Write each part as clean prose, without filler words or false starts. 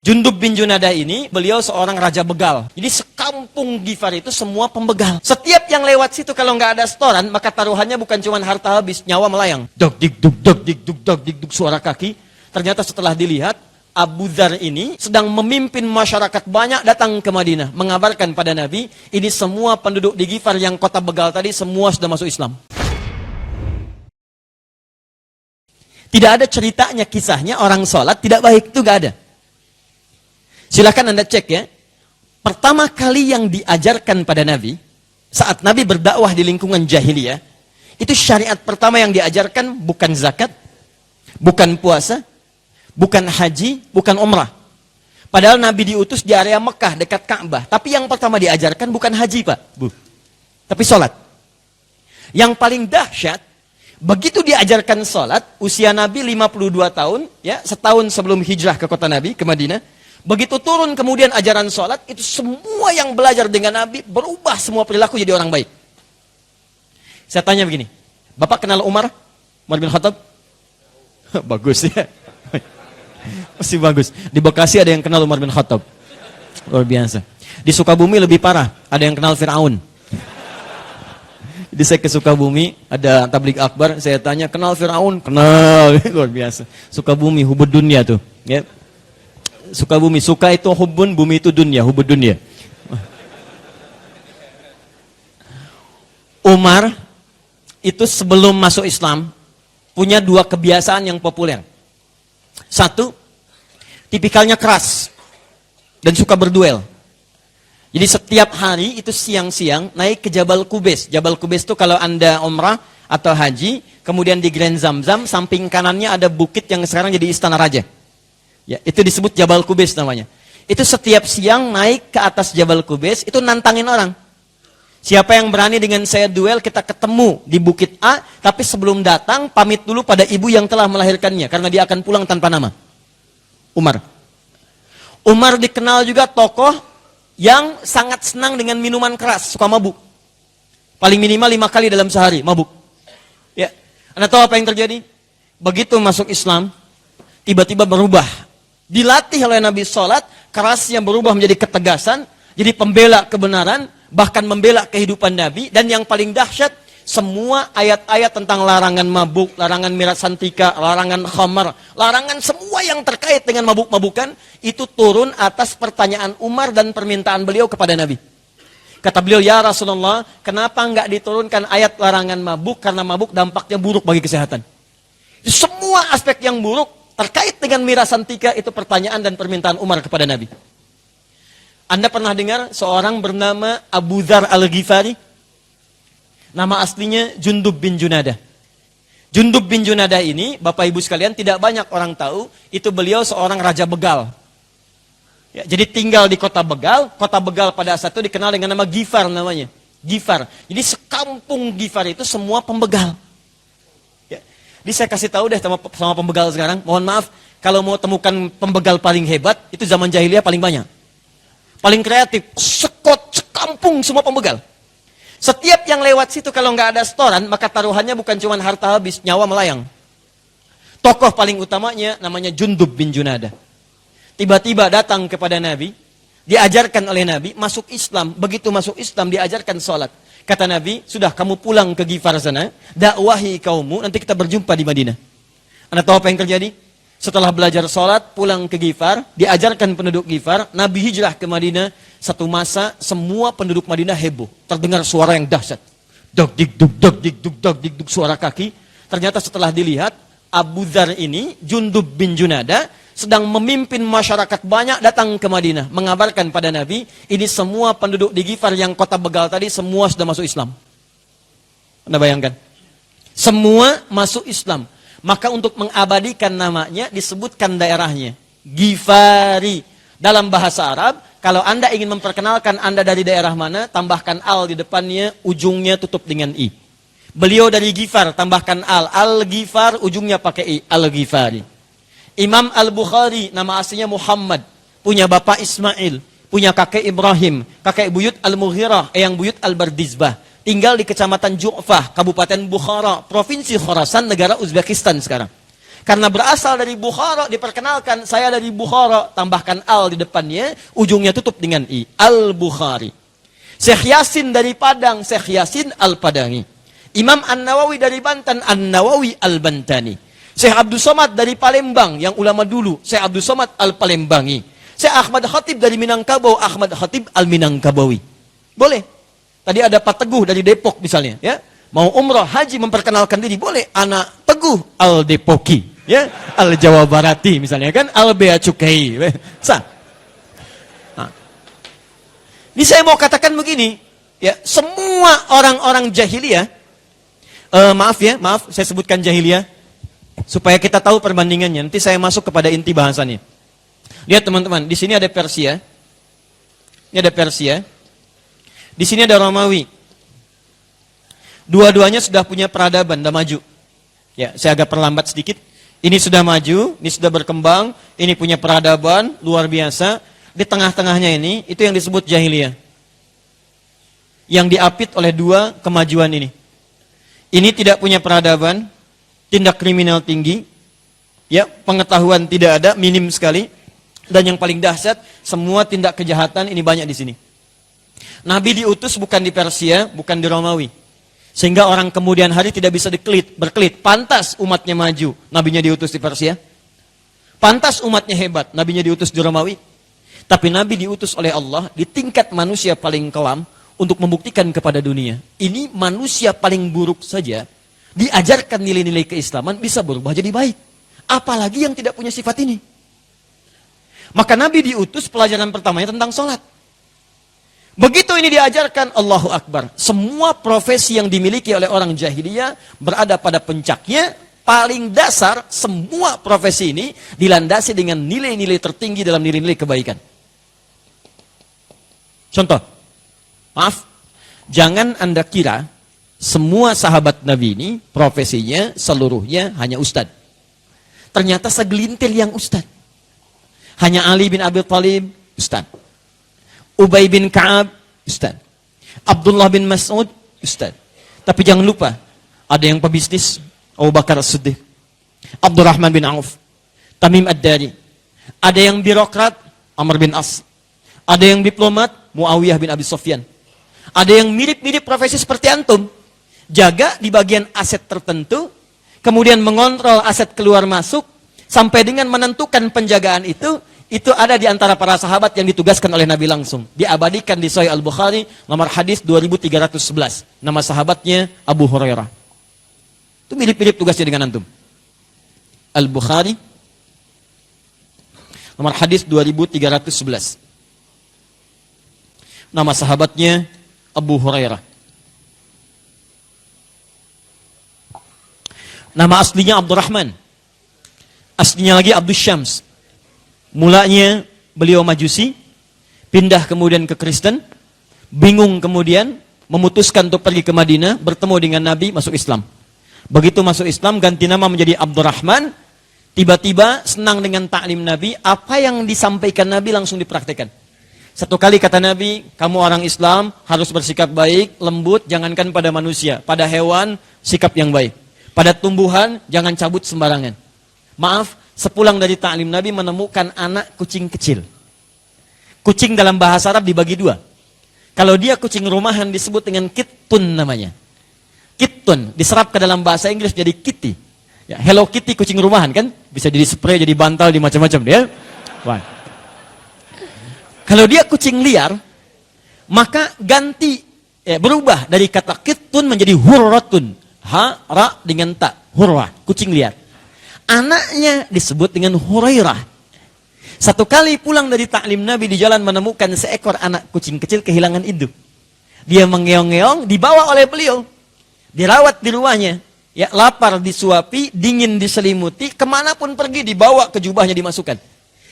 Jundub bin Junadah ini, beliau seorang raja begal. Jadi sekampung Gifar itu semua pembegal. Setiap yang lewat situ kalau nggak ada setoran, maka taruhannya bukan cuma harta habis, nyawa melayang. Dog dik duk dog dik duk dog dik duk suara kaki. Ternyata setelah dilihat, Abu Dzar ini sedang memimpin masyarakat banyak datang ke Madinah. Mengabarkan pada Nabi, ini semua penduduk di Gifar yang kota begal tadi, semua sudah masuk Islam. Tidak ada ceritanya, kisahnya orang sholat tidak baik, itu nggak ada. Silakan Anda cek ya. Pertama kali yang diajarkan pada Nabi, saat Nabi berdakwah di lingkungan jahiliyah, itu syariat pertama yang diajarkan bukan zakat, bukan puasa, bukan haji, bukan umrah. Padahal Nabi diutus di area Mekah dekat Ka'bah. Tapi yang pertama diajarkan bukan haji, Pak, Bu. Tapi sholat. Yang paling dahsyat, begitu diajarkan sholat, usia Nabi 52 tahun, ya, setahun sebelum hijrah ke kota Nabi, ke Madinah. Begitu turun kemudian ajaran sholat, itu semua yang belajar dengan Nabi berubah semua perilaku jadi orang baik. Saya tanya begini, Bapak kenal Umar bin Khattab? Bagus ya. Masih bagus. Di Bekasi ada yang kenal Umar bin Khattab. Luar biasa. Di Sukabumi lebih parah, ada yang kenal Fir'aun. Jadi saya ke Sukabumi, ada tabligh akbar, saya tanya, kenal Fir'aun? Kenal. Luar biasa. Sukabumi, hubud dunia tuh. Ya. Sukabumi, suka itu hubun, bumi itu dunia, hubud dunia. Umar itu sebelum masuk Islam punya dua kebiasaan yang populer. Satu, tipikalnya keras dan suka berduel. Jadi setiap hari itu siang-siang naik ke Jabal Qubais. Jabal Qubais itu kalau Anda umrah atau haji, kemudian di Grand Zamzam, samping kanannya ada bukit yang sekarang jadi istana raja. Ya, itu disebut Jabal Qubais namanya. Itu setiap siang naik ke atas Jabal Qubais, itu nantangin orang. Siapa yang berani dengan saya duel, kita ketemu di bukit A, tapi sebelum datang, pamit dulu pada ibu yang telah melahirkannya, karena dia akan pulang tanpa nama. Umar. Umar dikenal juga tokoh yang sangat senang dengan minuman keras, suka mabuk. Paling minimal 5 kali dalam sehari, mabuk. Ya. Anda tahu apa yang terjadi? Begitu masuk Islam, tiba-tiba berubah. Dilatih oleh Nabi sholat, kerasnya berubah menjadi ketegasan, jadi pembela kebenaran, bahkan membela kehidupan Nabi. Dan yang paling dahsyat, semua ayat-ayat tentang larangan mabuk, larangan miras santika, larangan khamar, larangan semua yang terkait dengan mabuk-mabukan, itu turun atas pertanyaan Umar dan permintaan beliau kepada Nabi. Kata beliau, ya Rasulullah, kenapa enggak diturunkan ayat larangan mabuk? Karena mabuk dampaknya buruk bagi kesehatan. Semua aspek yang buruk terkait dengan miras santika itu pertanyaan dan permintaan Umar kepada Nabi. Anda pernah dengar seorang bernama Abu Dzar Al-Ghifari? Nama aslinya Jundub bin Junadah. Jundub bin Junadah ini, Bapak Ibu sekalian, tidak banyak orang tahu, itu beliau seorang raja begal. Ya, jadi tinggal di kota begal pada saat itu dikenal dengan nama Gifar namanya. Gifar. Jadi sekampung Gifar itu semua pembegal. Jadi saya kasih tahu deh sama pembegal sekarang, mohon maaf, kalau mau temukan pembegal paling hebat, itu zaman jahiliyah paling banyak. Paling kreatif, sekampung semua pembegal. Setiap yang lewat situ kalau nggak ada setoran, maka taruhannya bukan cuma harta habis, nyawa melayang. Tokoh paling utamanya namanya Jundub bin Junadah. Tiba-tiba datang kepada Nabi, diajarkan oleh Nabi, masuk Islam. Begitu masuk Islam, diajarkan sholat. Kata Nabi, sudah kamu pulang ke Gifar sana, dakwahi kaummu, nanti kita berjumpa di Madinah. Anda tahu apa yang terjadi? Setelah belajar sholat, pulang ke Gifar, diajarkan penduduk Gifar, Nabi hijrah ke Madinah. Satu masa, semua penduduk Madinah heboh. Terdengar suara yang dahsyat. Dog dik duk dog dik duk dog dik duk suara kaki. Ternyata setelah dilihat, Abu Dzar ini, Jundub bin Junadah, sedang memimpin masyarakat banyak datang ke Madinah. Mengabarkan pada Nabi, ini semua penduduk di Gifar yang kota begal tadi, semua sudah masuk Islam. Anda bayangkan? Semua masuk Islam. Maka untuk mengabadikan namanya, disebutkan daerahnya. Gifari. Dalam bahasa Arab, kalau Anda ingin memperkenalkan Anda dari daerah mana, tambahkan al di depannya, ujungnya tutup dengan i. Beliau dari Gifar, tambahkan al. Al-Gifar, ujungnya pakai i. Al-Gifari. Imam Al-Bukhari, nama aslinya Muhammad, punya bapak Ismail, punya kakek Ibrahim, kakek buyut Al-Mughirah, eyang buyut Al-Bardizbah. Tinggal di kecamatan Ju'fah, Kabupaten Bukhara, Provinsi Khorasan, negara Uzbekistan sekarang. Karena berasal dari Bukhara, diperkenalkan saya dari Bukhara, tambahkan al di depannya, ujungnya tutup dengan i. Al-Bukhari. Syekh Yasin dari Padang, Syekh Yasin Al-Padangi. Imam An-Nawawi dari Banten, An-Nawawi Al-Bantani. Syekh Abdul Somad dari Palembang, yang ulama dulu, Syekh Abdul Somad Al-Palembangi. Syekh Ahmad Khatib dari Minangkabau, Ahmad Khatib Al-Minangkabawi. Boleh. Tadi ada Pak Teguh dari Depok misalnya, ya. Mau umrah, haji, memperkenalkan diri, boleh. Anak Teguh Al-Depoki. Ya, Al-Jawa Barati misalnya kan, Al-Bea Cukai. Sah. Nah. Ini saya mau katakan begini, ya, semua orang-orang jahiliyah, maaf, saya sebutkan jahiliyah supaya kita tahu perbandingannya. Nanti saya masuk kepada inti bahasannya. Lihat teman-teman, di sini ada Persia. Ini ada Persia. Di sini ada Romawi. Dua-duanya sudah punya peradaban, sudah maju. Ya, saya agak perlambat sedikit. Ini sudah maju, ini sudah berkembang, ini punya peradaban luar biasa. Di tengah-tengahnya ini, itu yang disebut jahiliyah. Yang diapit oleh dua kemajuan ini. Ini tidak punya peradaban, tindak kriminal tinggi, ya, pengetahuan tidak ada, minim sekali. Dan yang paling dahsyat, semua tindak kejahatan ini banyak di sini. Nabi diutus bukan di Persia, bukan di Romawi. Sehingga orang kemudian hari tidak bisa berkelit. Pantas umatnya maju, nabinya diutus di Persia. Pantas umatnya hebat, nabinya diutus di Romawi. Tapi Nabi diutus oleh Allah di tingkat manusia paling kelam untuk membuktikan kepada dunia. Ini manusia paling buruk saja, diajarkan nilai-nilai keislaman bisa berubah jadi baik. Apalagi yang tidak punya sifat ini. Maka Nabi diutus, pelajaran pertamanya tentang sholat. Begitu ini diajarkan, Allahu Akbar. Semua profesi yang dimiliki oleh orang jahiliyah berada pada puncaknya. Paling dasar, semua profesi ini dilandasi dengan nilai-nilai tertinggi dalam nilai-nilai kebaikan. Contoh, maaf, jangan Anda kira semua sahabat Nabi ini profesinya seluruhnya hanya ustad. Ternyata segelintir yang ustad. Hanya Ali bin Abi Thalib, ustad. Ubay bin Ka'ab, ustad. Abdullah bin Mas'ud, ustad. Tapi jangan lupa, ada yang pebisnis, Abu Bakar As-Siddiq, Abdurrahman bin Auf, Tamim Ad-Dari. Ada yang birokrat, Amr bin As. Ada yang diplomat, Muawiyah bin Abi Sufyan. Ada yang mirip-mirip profesi seperti antum. Jaga di bagian aset tertentu, kemudian mengontrol aset keluar masuk, sampai dengan menentukan penjagaan itu ada di antara para sahabat yang ditugaskan oleh Nabi langsung. Diabadikan di Sahih Al-Bukhari, nomor hadis 2311. Nama sahabatnya Abu Hurairah. Itu mirip-mirip tugasnya dengan antum. Al-Bukhari, nomor hadis 2311. Nama sahabatnya Abu Hurairah. Nama aslinya Abdurrahman. Aslinya lagi Abdus Syams. Mulanya beliau Majusi, pindah kemudian ke Kristen, bingung kemudian, memutuskan untuk pergi ke Madinah, bertemu dengan Nabi, masuk Islam. Begitu masuk Islam, ganti nama menjadi Abdurrahman, tiba-tiba senang dengan taklim Nabi, apa yang disampaikan Nabi langsung dipraktikkan. Satu kali kata Nabi, kamu orang Islam harus bersikap baik, lembut, jangankan pada manusia, pada hewan, sikap yang baik. Pada tumbuhan, jangan cabut sembarangan. Maaf, sepulang dari ta'lim Nabi menemukan anak kucing kecil. Kucing dalam bahasa Arab dibagi dua. Kalau dia kucing rumahan disebut dengan kittun namanya. Kittun, diserap ke dalam bahasa Inggris jadi kitty. Ya, Hello Kitty kucing rumahan kan? Bisa jadi spray, jadi bantal, di macam-macam dia. Wah. Kalau dia kucing liar, maka ganti, berubah dari kata kittun menjadi hurratun. Ha, ra dengan ta, hurrah, kucing liar. Anaknya disebut dengan Hurairah. Satu kali pulang dari taklim Nabi di jalan menemukan seekor anak kucing kecil kehilangan induk. Dia mengeong-ngeong, dibawa oleh beliau. Dirawat di rumahnya. Ya, lapar disuapi, dingin diselimuti, kemanapun pergi dibawa ke jubahnya dimasukkan.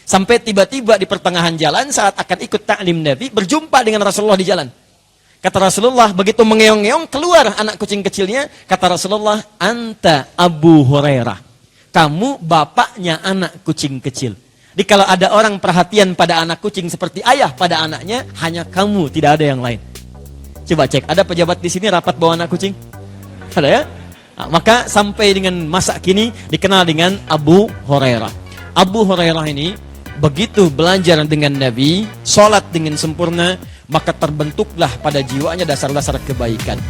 Sampai tiba-tiba di pertengahan jalan saat akan ikut taklim Nabi, berjumpa dengan Rasulullah di jalan. Kata Rasulullah, begitu mengeong-ngeong, keluar anak kucing kecilnya. Kata Rasulullah, anta Abu Hurairah. Kamu bapaknya anak kucing kecil. Jadi kalau ada orang perhatian pada anak kucing seperti ayah pada anaknya, hanya kamu, tidak ada yang lain. Coba cek, ada pejabat di sini rapat bawa anak kucing? Ada ya? Nah, maka sampai dengan masa kini dikenal dengan Abu Hurairah. Abu Hurairah ini begitu belajar dengan Nabi, sholat dengan sempurna, maka terbentuklah pada jiwanya dasar-dasar kebaikan.